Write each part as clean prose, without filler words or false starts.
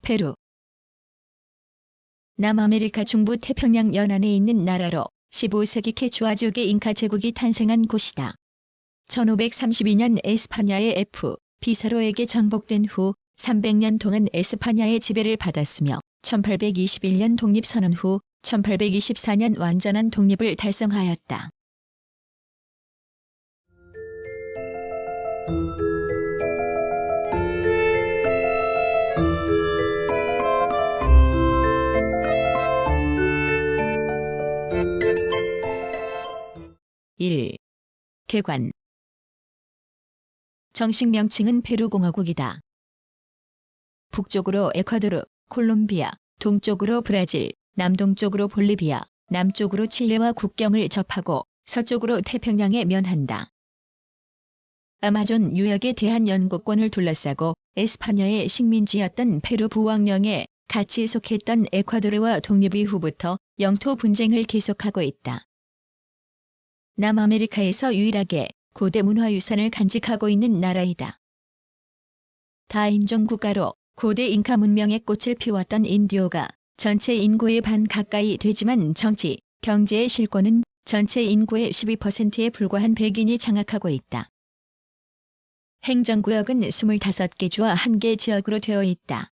페루. 남아메리카 중부 태평양 연안에 있는 나라로 15세기 케추아족의 잉카 제국이 탄생한 곳이다. 1532년 에스파냐의 피사로에게 정복된 후 300년 동안 에스파냐의 지배를 받았으며 1821년 독립선언 후 1824년 완전한 독립을 달성하였다. (1) 개관. 정식 명칭은 페루공화국이다. 북쪽으로 에콰도르, 콜롬비아, 동쪽으로 브라질, 남동쪽으로 볼리비아, 남쪽으로 칠레와 국경을 접하고 서쪽으로 태평양에 면한다. 아마존 유역에 대한 영국권을 둘러싸고 에스파냐의 식민지였던 페루 부왕령에 같이 속했던 에콰도르와 독립 이후부터 영토 분쟁을 계속하고 있다. 남아메리카에서 유일하게 고대 문화유산을 간직하고 있는 나라이다. 다인종 국가로 고대 잉카 문명의 꽃을 피웠던 인디오가 전체 인구의 반 가까이 되지만 정치, 경제의 실권은 전체 인구의 12%에 불과한 백인이 장악하고 있다. 행정구역은 25개 주와 1개 지역으로 되어 있다.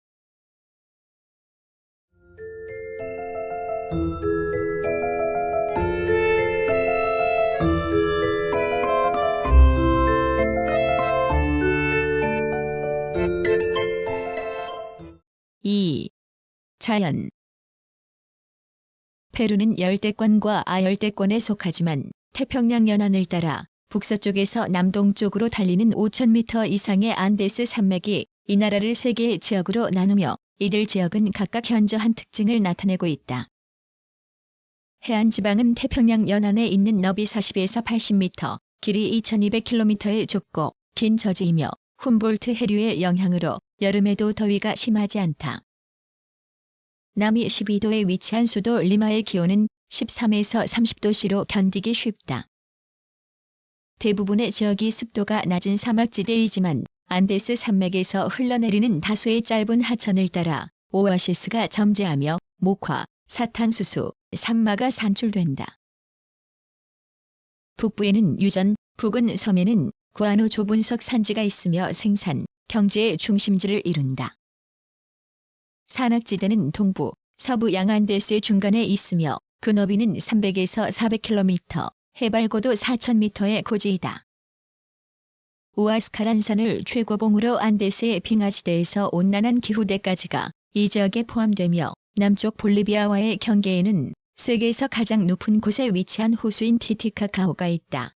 (2) 자연. 페루는 열대권과 아열대권에 속하지만 태평양 연안을 따라 북서쪽에서 남동쪽으로 달리는 5,000m 이상의 안데스 산맥이 이 나라를 3개의 지역으로 나누며 이들 지역은 각각 현저한 특징을 나타내고 있다. 해안 지방은 태평양 연안에 있는 너비 40에서 80m, 길이 2,200km의 좁고 긴 저지이며 훔볼트 해류의 영향으로 여름에도 더위가 심하지 않다. 남위 12도에 위치한 수도 리마의 기온은 13에서 30도씨로 견디기 쉽다. 대부분의 지역이 습도가 낮은 사막지대이지만 안데스 산맥에서 흘러내리는 다수의 짧은 하천을 따라 오아시스가 점재하며 목화, 사탕수수, 산마가 산출된다. 북부에는 유전, 북은 섬에는 구아노 조분석 산지가 있으며 생산, 경제의 중심지를 이룬다. 산악지대는 동부, 서부 양안데스의 중간에 있으며 그 너비는 300에서 400km, 해발고도 4,000m의 고지이다. 우아스카란 산을 최고봉으로 안데스의 빙하지대에서 온난한 기후대까지가 이 지역에 포함되며 남쪽 볼리비아와의 경계에는 세계에서 가장 높은 곳에 위치한 호수인 티티카카호가 있다.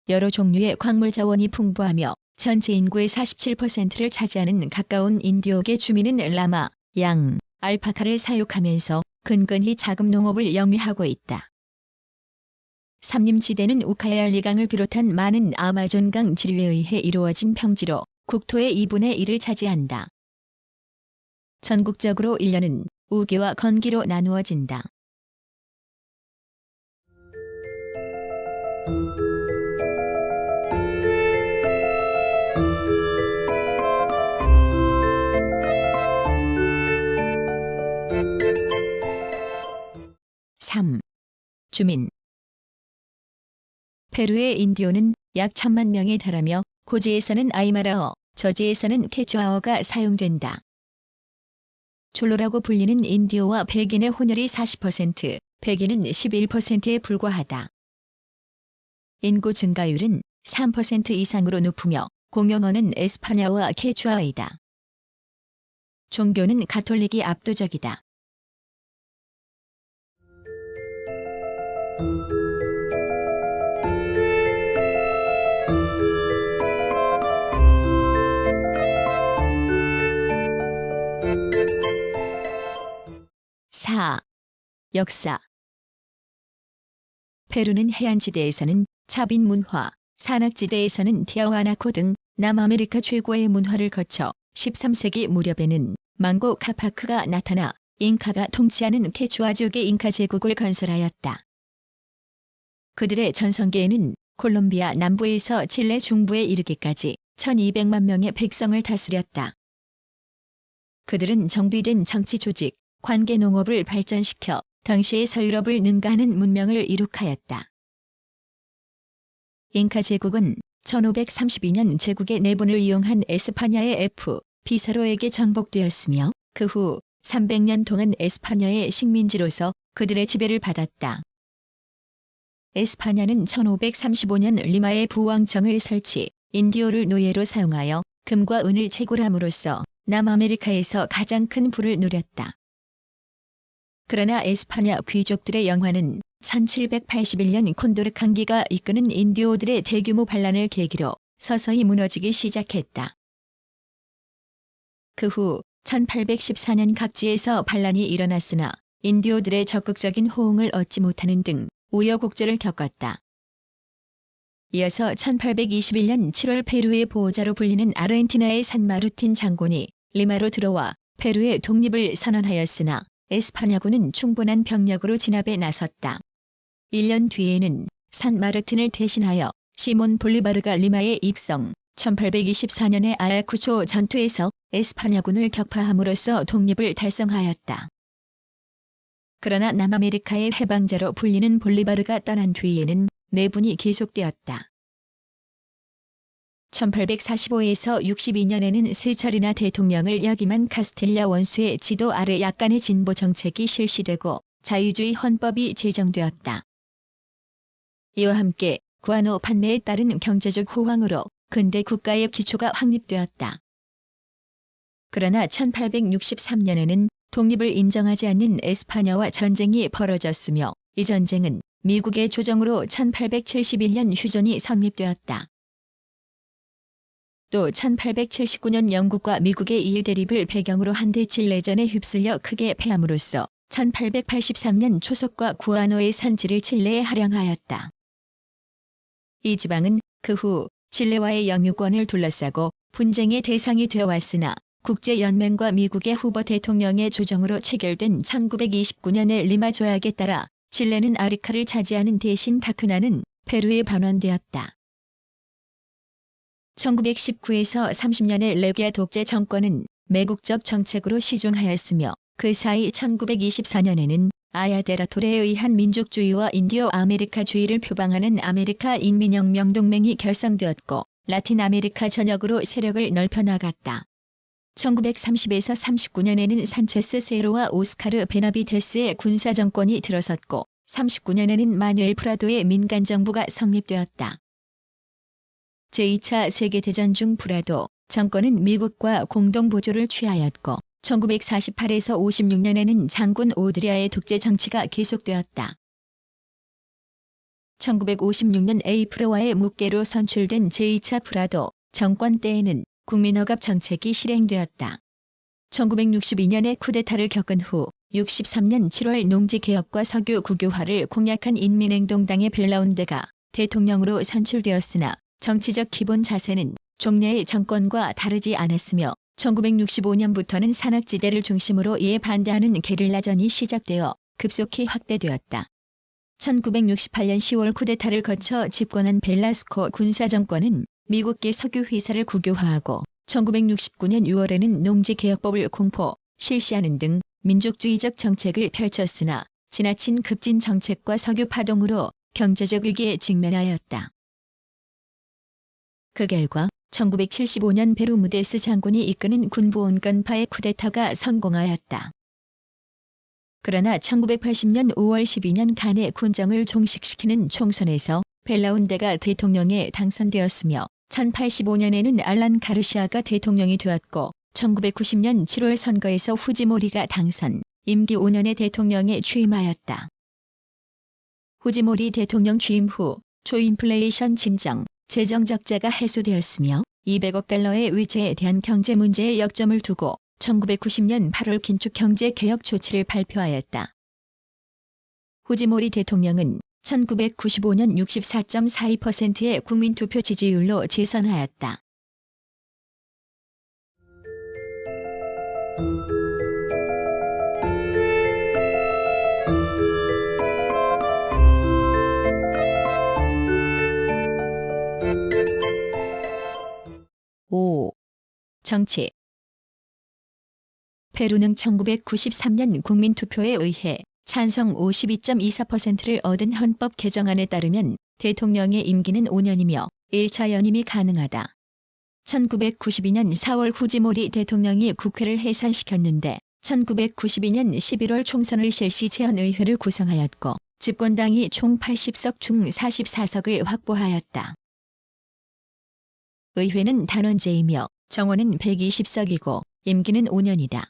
여러 종류의 광물 자원이 풍부하며 전체 인구의 47%를 차지하는 가까운 인디오계 주민은 라마, 양, 알파카를 사육하면서 근근히 자급 농업을 영위하고 있다. 삼림지대는 우카얄리강을 비롯한 많은 아마존강 지류에 의해 이루어진 평지로 국토의 2분의 1을 차지한다. 전국적으로 1년은 우기와 건기로 나누어진다. (3) 주민. 페루의 인디오는 약 1,000만 명에 달하며 고지에서는 아이마라어, 저지에서는 케추아어가 사용된다. 촐로라고 불리는 인디오와 백인의 혼혈이 40%, 백인은 11%에 불과하다. 인구 증가율은 3% 이상으로 높으며 공용어는 에스파냐와 케추아어이다. 종교는 가톨릭이 압도적이다. (4) 역사. 페루는 해안지대에서는 차빈 문화, 산악지대에서는 티아후아나코 등 남아메리카 최고의 문화를 거쳐 13세기 무렵에는 망고 카파크가 나타나 잉카가 통치하는 케추아족의 잉카 제국을 건설하였다. 그들의 전성기에는 콜롬비아 남부에서 칠레 중부에 이르기까지 1200만 명의 백성을 다스렸다. 그들은 정비된 정치 조직, 관계 농업을 발전시켜 당시의 서유럽을 능가하는 문명을 이룩하였다. 잉카 제국은 1532년 제국의 내분을 이용한 에스파냐의 F. 피사로에게 정복되었으며 그 후 300년 동안 에스파냐의 식민지로서 그들의 지배를 받았다. 에스파냐는 1535년 리마에 부왕정을 설치, 인디오를 노예로 사용하여 금과 은을 채굴함으로써 남아메리카에서 가장 큰 부를 누렸다. 그러나 에스파냐 귀족들의 영화는 1781년 콘도르 강기가 이끄는 인디오들의 대규모 반란을 계기로 서서히 무너지기 시작했다. 그 후 1814년 각지에서 반란이 일어났으나 인디오들의 적극적인 호응을 얻지 못하는 등 우여곡절을 겪었다. 이어서 1821년 7월 페루의 보호자로 불리는 아르헨티나의 산마르틴 장군이 리마로 들어와 페루의 독립을 선언하였으나 에스파냐군은 충분한 병력으로 진압에 나섰다. 1년 뒤에는 산마르틴을 대신하여 시몬 볼리바르가 리마에 입성, 1824년의 아야쿠초 전투에서 에스파냐군을 격파함으로써 독립을 달성하였다. 그러나 남아메리카의 해방자로 불리는 볼리바르가 떠난 뒤에는 내분이 계속되었다. 1845에서 62년에는 세 차례나 대통령을 역임한 카스틸랴 원수의 지도 아래 약간의 진보 정책이 실시되고 자유주의 헌법이 제정되었다. 이와 함께 구아노 판매에 따른 경제적 호황으로 근대 국가의 기초가 확립되었다. 그러나 1863년에는 독립을 인정하지 않는 에스파냐와 전쟁이 벌어졌으며 이 전쟁은 미국의 조정으로 1871년 휴전이 성립되었다. 또 1879년 영국과 미국의 이유 대립을 배경으로 한 대칠 내전에 휩쓸려 크게 패함으로써 1883년 초속과 구아노의 산지를 칠레에 할양하였다. 이 지방은 그 후 칠레와의 영유권을 둘러싸고 분쟁의 대상이 되어 왔으나 국제연맹과 미국의 후보 대통령의 조정으로 체결된 1929년의 리마 조약에 따라 칠레는 아리카를 차지하는 대신 다크나는 페루에 반환되었다. 1919에서 30년의 레게아 독재 정권은 매국적 정책으로 시중하였으며 그 사이 1924년에는 아야데라토레에 의한 민족주의와 인디오 아메리카주의를 표방하는 아메리카 인민혁명 동맹이 결성되었고 라틴 아메리카 전역으로 세력을 넓혀 나갔다. 1930에서 39년에는 산체스 세로와 오스카르 베나비데스의 군사정권이 들어섰고 39년에는 마누엘 프라도의 민간정부가 성립되었다. 제2차 세계대전 중 프라도 정권은 미국과 공동보조를 취하였고 1948에서 56년에는 장군 오드리아의 독재 정치가 계속되었다. 1956년 에이프로와의 묵계로 선출된 제2차 프라도 정권 때에는 국민억압 정책이 실행되었다. 1962년에 쿠데타를 겪은 후 63년 7월 농지개혁과 석유 국유화를 공약한 인민행동당의 벨라운데가 대통령으로 선출되었으나 정치적 기본 자세는 종래의 정권과 다르지 않았으며 1965년부터는 산악지대를 중심으로 이에 반대하는 게릴라전이 시작되어 급속히 확대되었다. 1968년 10월 쿠데타를 거쳐 집권한 벨라스코 군사정권은 미국계 석유회사를 국유화하고 1969년 6월에는 농지개혁법을 공포, 실시하는 등 민족주의적 정책을 펼쳤으나 지나친 급진 정책과 석유 파동으로 경제적 위기에 직면하였다. 그 결과 1975년 베르무데스 장군이 이끄는 군부 온건파의 쿠데타가 성공하였다. 그러나 1980년 5월 12년 간의 군정을 종식시키는 총선에서 벨라운데가 대통령에 당선되었으며 1085년에는 알란 가르시아가 대통령이 되었고 1990년 7월 선거에서 후지모리가 당선, 임기 5년의 대통령에 취임하였다. 후지모리 대통령 취임 후 초인플레이션 진정, 재정 적자가 해소되었으며 200억 달러의 위제에 대한 경제 문제에 역점을 두고 1990년 8월 긴축 경제 개혁 조치를 발표하였다. 후지모리 대통령은 1995년 64.42%의 국민투표 지지율로 재선하였다. 정치. 페루는 1993년 국민투표에 의해 찬성 52.24%를 얻은 헌법 개정안에 따르면 대통령의 임기는 5년이며 1차 연임이 가능하다. 1992년 4월 후지모리 대통령이 국회를 해산시켰는데 1992년 11월 총선을 실시 제헌의회를 구성하였고 집권당이 총 80석 중 44석을 확보하였다. 의회는 단원제이며 정원은 120석이고 임기는 5년이다.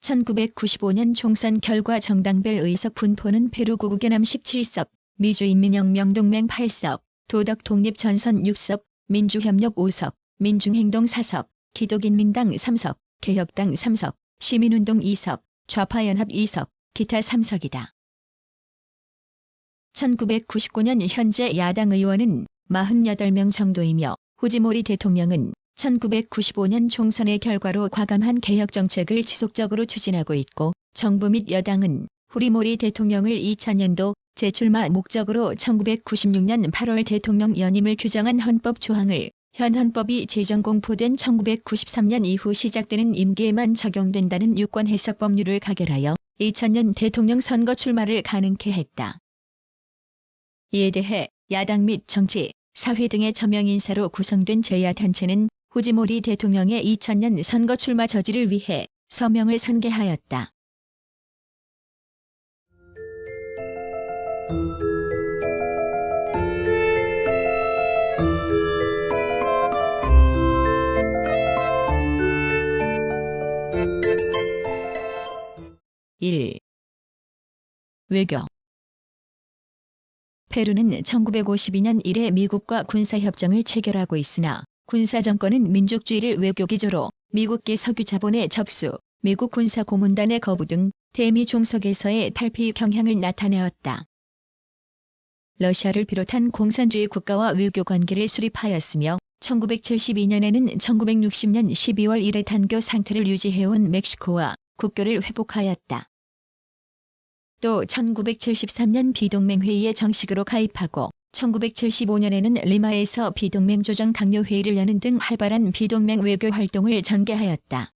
1995년 총선 결과 정당별 의석 분포는 페루 구국연합 17석, 미주인민혁명동맹 8석, 도덕독립전선 6석, 민주협력 5석, 민중행동 4석, 기독인민당 3석, 개혁당 3석, 시민운동 2석, 좌파연합 2석, 기타 3석이다. 1999년 현재 야당 의원은 48명 정도이며 후지모리 대통령은 1995년 총선의 결과로 과감한 개혁 정책을 지속적으로 추진하고 있고 정부 및 여당은 후리모리 대통령을 2000년도 재출마 목적으로 1996년 8월 대통령 연임을 규정한 헌법 조항을 현 헌법이 제정 공포된 1993년 이후 시작되는 임기에만 적용된다는 유권 해석 법률을 가결하여 2000년 대통령 선거 출마를 가능케 했다. 이에 대해 야당 및 정치, 사회 등의 저명 인사로 구성된 제2야단체는 후지모리 대통령의 2000년 선거 출마 저지를 위해 서명을 선계하였다. (1) 외교. 페루는 1952년 이래 미국과 군사협정을 체결하고 있으나 군사정권은 민족주의를 외교기조로 미국계 석유자본의 접수, 미국 군사고문단의 거부 등 대미 종속에서의 탈피 경향을 나타내었다. 러시아를 비롯한 공산주의 국가와 외교관계를 수립하였으며 1972년에는 1960년 12월 이래 단교 상태를 유지해온 멕시코와 국교를 회복하였다. 또 1973년 비동맹회의에 정식으로 가입하고 1975년에는 리마에서 비동맹 조정 강요회의를 여는 등 활발한 비동맹 외교 활동을 전개하였다.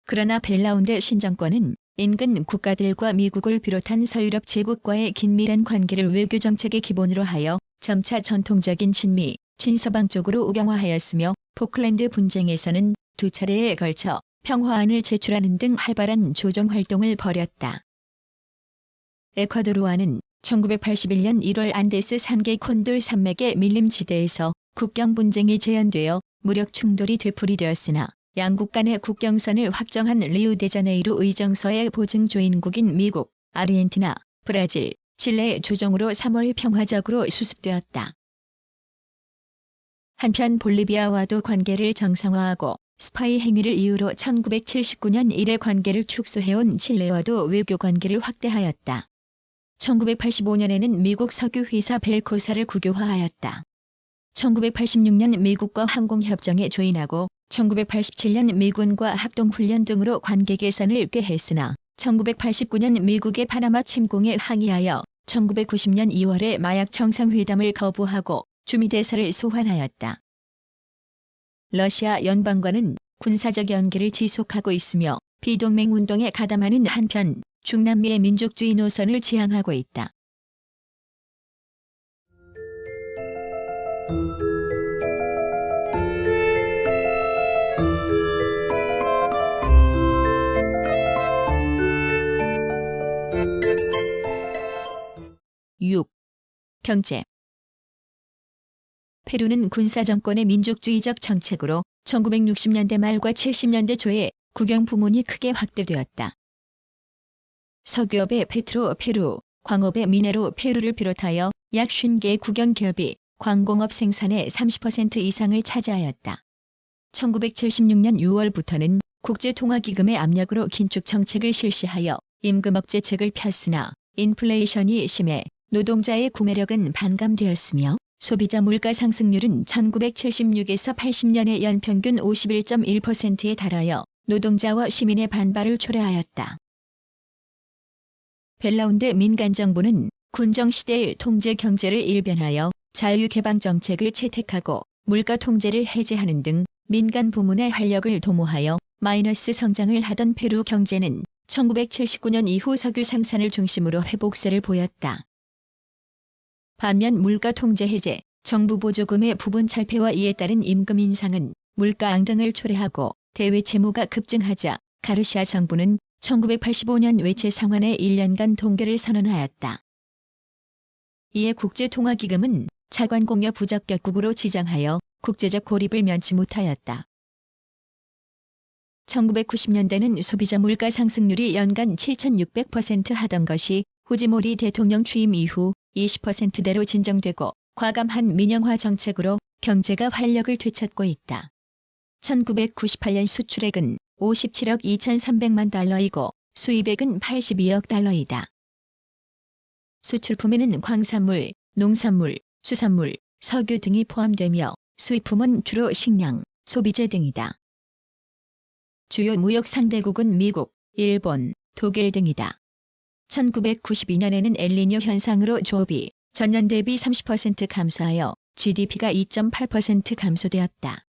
그러나 벨라운데 신정권은 인근 국가들과 미국을 비롯한 서유럽 제국과의 긴밀한 관계를 외교 정책의 기본으로 하여 점차 전통적인 친미, 친서방 쪽으로 우경화하였으며 포클랜드 분쟁에서는 두 차례에 걸쳐 평화안을 제출하는 등 활발한 조정 활동을 벌였다. 에콰도르와는 1981년 1월 안데스 3개 콘돌 산맥의 밀림지대에서 국경 분쟁이 재현되어 무력 충돌이 되풀이되었으나 양국 간의 국경선을 확정한 리우데자네이루 의정서의 보증 조인국인 미국, 아르헨티나, 브라질, 칠레의 조정으로 3월 평화적으로 수습되었다. 한편 볼리비아와도 관계를 정상화하고 스파이 행위를 이유로 1979년 이래 관계를 축소해온 칠레와도 외교 관계를 확대하였다. 1985년에는 미국 석유회사 벨코사를 국유화하였다. 1986년 미국과 항공협정에 조인하고 1987년 미군과 합동훈련 등으로 관계 개선을 꾀했으나 1989년 미국의 파나마 침공에 항의하여 1990년 2월에 마약 정상회담을 거부하고 주미대사를 소환하였다. 러시아 연방과는 군사적 연계를 지속하고 있으며 비동맹 운동에 가담하는 한편 중남미의 민족주의 노선을 지향하고 있다. (6) 경제. 페루는 군사정권의 민족주의적 정책으로 1960년대 말과 70년대 초에 국영 부문이 크게 확대되었다. 석유업의 페트로 페루, 광업의 미네로 페루를 비롯하여 약 50개의 국영 기업이 광공업 생산의 30% 이상을 차지하였다. 1976년 6월부터는 국제통화기금의 압력으로 긴축 정책을 실시하여 임금 억제책을 폈으나 인플레이션이 심해 노동자의 구매력은 반감되었으며 소비자 물가 상승률은 1976에서 80년의 연평균 51.1%에 달하여 노동자와 시민의 반발을 초래하였다. 벨라운데 민간정부는 군정시대의 통제 경제를 일변하여 자유개방 정책을 채택하고 물가 통제를 해제하는 등 민간 부문의 활력을 도모하여 마이너스 성장을 하던 페루 경제는 1979년 이후 석유 생산을 중심으로 회복세를 보였다. 반면 물가 통제 해제, 정부 보조금의 부분 철폐와 이에 따른 임금 인상은 물가 앙등을 초래하고 대외 채무가 급증하자 가르시아 정부는 1985년 외채 상환의 1년간 동결을 선언하였다. 이에 국제통화기금은 차관공여 부적격국으로 지정하여 국제적 고립을 면치 못하였다. 1990년대는 소비자 물가 상승률이 연간 7,600% 하던 것이 후지모리 대통령 취임 이후 20%대로 진정되고 과감한 민영화 정책으로 경제가 활력을 되찾고 있다. 1998년 수출액은 57억 2,300만 달러이고 수입액은 82억 달러이다. 수출품에는 광산물, 농산물, 수산물, 석유 등이 포함되며 수입품은 주로 식량, 소비재 등이다. 주요 무역 상대국은 미국, 일본, 독일 등이다. 1992년에는 엘니뇨 현상으로 조업이 전년 대비 30% 감소하여 GDP가 2.8% 감소되었다.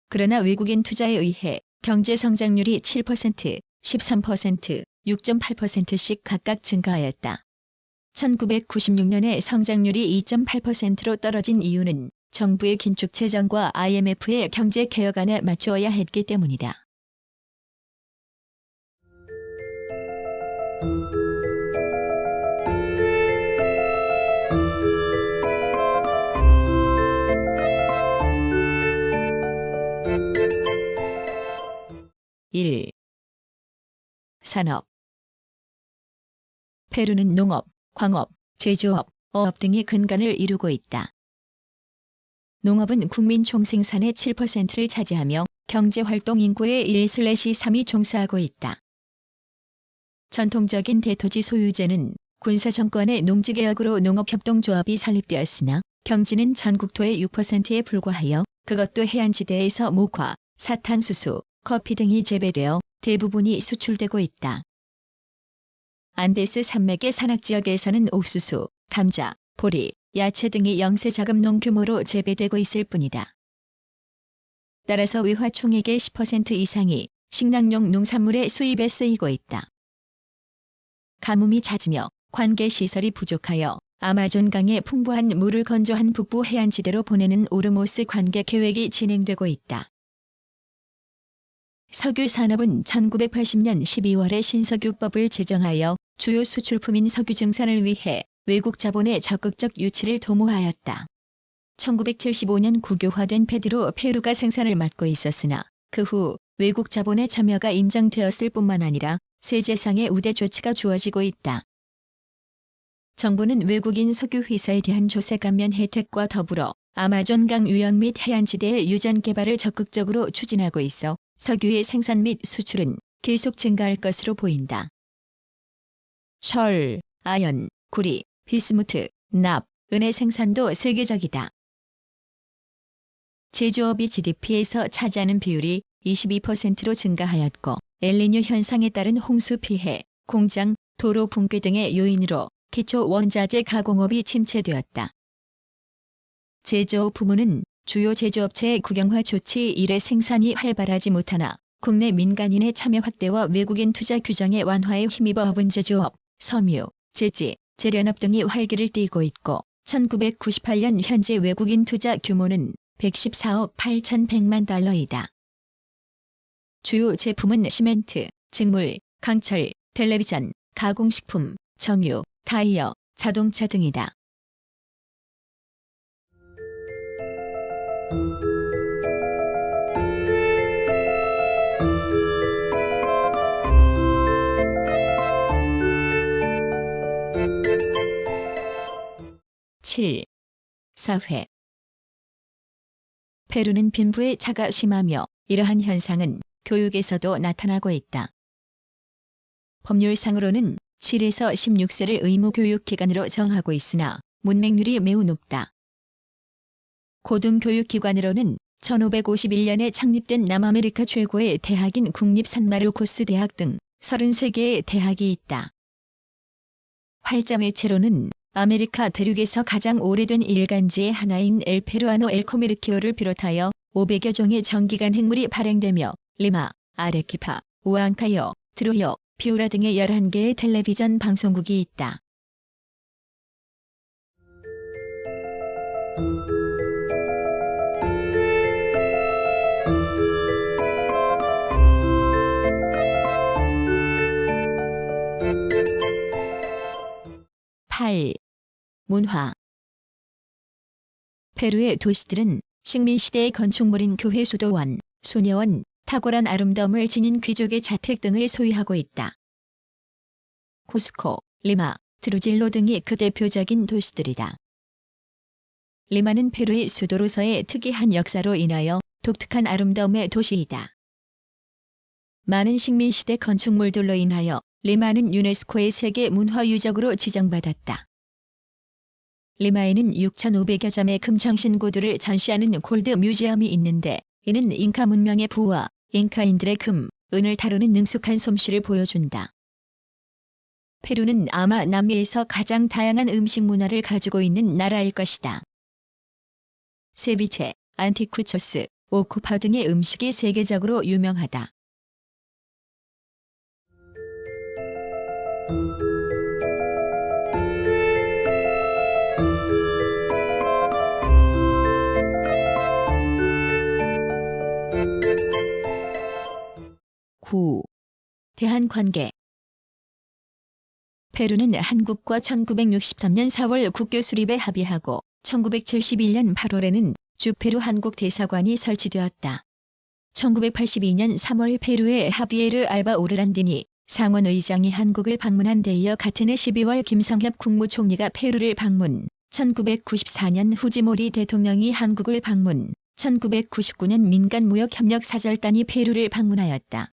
그러나 외국인 투자에 의해 경제 성장률이 7%, 13%, 6.8%씩 각각 증가하였다. 1996년에 성장률이 2.8%로 떨어진 이유는 정부의 긴축 재정과 IMF의 경제 개혁안에 맞추어야 했기 때문이다. (1) 산업. 페루는 농업, 광업, 제조업, 어업 등이 근간을 이루고 있다. 농업은 국민 총생산의 7%를 차지하며 경제활동 인구의 1/3이 종사하고 있다. 전통적인 대토지 소유제는 군사정권의 농지개혁으로 농업협동조합이 설립되었으나 경지는 전국토의 6%에 불과하여 그것도 해안지대에서 목화, 사탕수수, 커피 등이 재배되어 대부분이 수출되고 있다. 안데스 산맥의 산악지역에서는 옥수수, 감자, 보리, 야채 등이 영세자금농 규모로 재배되고 있을 뿐이다. 따라서 외화 총액의 10% 이상이 식량용 농산물의 수입에 쓰이고 있다. 가뭄이 잦으며 관계시설이 부족하여 아마존강의 풍부한 물을 건조한 북부 해안지대로 보내는 오르모스 관계 계획이 진행되고 있다. 석유 산업은 1980년 12월에 신석유법을 제정하여 주요 수출품인 석유 증산을 위해 외국 자본의 적극적 유치를 도모하였다. 1975년 국유화된 패드로 페루가 생산을 맡고 있었으나 그 후 외국 자본의 참여가 인정되었을 뿐만 아니라 세제상의 우대 조치가 주어지고 있다. 정부는 외국인 석유 회사에 대한 조세 감면 혜택과 더불어 아마존강 유역 및 해안지대의 유전 개발을 적극적으로 추진하고 있어 석유의 생산 및 수출은 계속 증가할 것으로 보인다. 철, 아연, 구리, 비스무트, 납, 은의 생산도 세계적이다. 제조업이 GDP에서 차지하는 비율이 22%로 증가하였고 엘니뇨 현상에 따른 홍수 피해, 공장, 도로 붕괴 등의 요인으로 기초 원자재 가공업이 침체되었다. 제조업 부문은 주요 제조업체의 국영화 조치 이래 생산이 활발하지 못하나 국내 민간인의 참여 확대와 외국인 투자 규정의 완화에 힘입어 화분 제조업, 섬유, 제지, 재련업 등이 활기를 띠고 있고 1998년 현재 외국인 투자 규모는 114억 8,100만 달러이다. 주요 제품은 시멘트, 직물, 강철, 텔레비전, 가공식품, 정유, 타이어, 자동차 등이다. (7) 사회. 페루는 빈부의 차가 심하며 이러한 현상은 교육에서도 나타나고 있다. 법률상으로는 7에서 16세를 의무교육기간으로 정하고 있으나 문맹률이 매우 높다. 고등교육기관으로는 1551년에 창립된 남아메리카 최고의 대학인 국립 산마르코스 대학 등 33개의 대학이 있다. 활자 매체로는 아메리카 대륙에서 가장 오래된 일간지의 하나인 엘 페루아노 엘 코메르키오를 비롯하여 500여 종의 전기간 핵물이 발행되며 리마, 아레키파, 우앙카요, 트루요, 피우라 등의 11개의 텔레비전 방송국이 있다. 문화. 페루의 도시들은 식민시대의 건축물인 교회 수도원, 소녀원, 탁월한 아름다움을 지닌 귀족의 자택 등을 소유하고 있다. 쿠스코, 리마, 트루질로 등이 그 대표적인 도시들이다. 리마는 페루의 수도로서의 특이한 역사로 인하여 독특한 아름다움의 도시이다. 많은 식민시대 건축물들로 인하여 리마는 유네스코의 세계 문화유적으로 지정받았다. 리마에는 6,500여 점의 금장신구들을 전시하는 골드 뮤지엄이 있는데 이는 잉카 문명의 부와 잉카인들의 금, 은을 다루는 능숙한 솜씨를 보여준다. 페루는 아마 남미에서 가장 다양한 음식 문화를 가지고 있는 나라일 것이다. 세비체, 안티쿠초스, 오쿠파 등의 음식이 세계적으로 유명하다. 대한관계. 페루는 한국과 1963년 4월 국교 수립에 합의하고 1971년 8월에는 주페루 한국 대사관이 설치되었다. 1982년 3월 페루의 하비에르 알바 오르란디니 상원 의장이 한국을 방문한 데 이어 같은 해 12월 김성협 국무총리가 페루를 방문, 1994년 후지모리 대통령이 한국을 방문, 1999년 민간무역협력사절단이 페루를 방문하였다.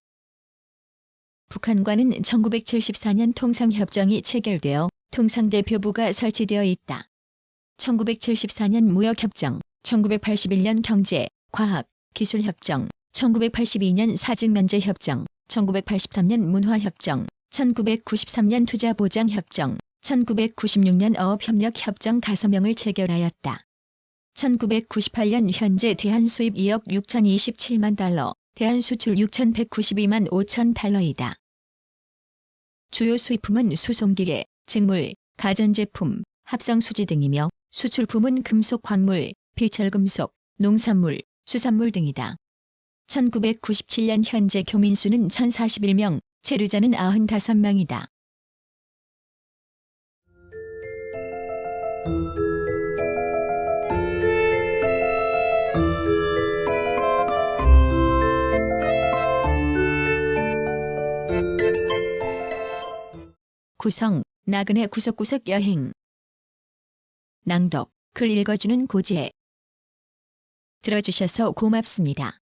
북한과는 1974년 통상협정이 체결되어 통상대표부가 설치되어 있다. 1974년 무역협정, 1981년 경제, 과학, 기술협정, 1982년 사직면제협정, 1983년 문화협정, 1993년 투자보장협정, 1996년 어업협력협정 5명을 체결하였다. 1998년 현재 대한수입 2억 6,027만 달러, 대한수출 6,192만 5천 달러이다. 주요 수입품은 수송기계, 직물, 가전제품, 합성수지 등이며 수출품은 금속 광물, 비철금속, 농산물, 수산물 등이다. 1997년 현재 교민수는 1,041명, 체류자는 95명이다. 구성, 나그네 구석구석 여행. 낭독, 글 읽어주는 고지혜. 들어주셔서 고맙습니다.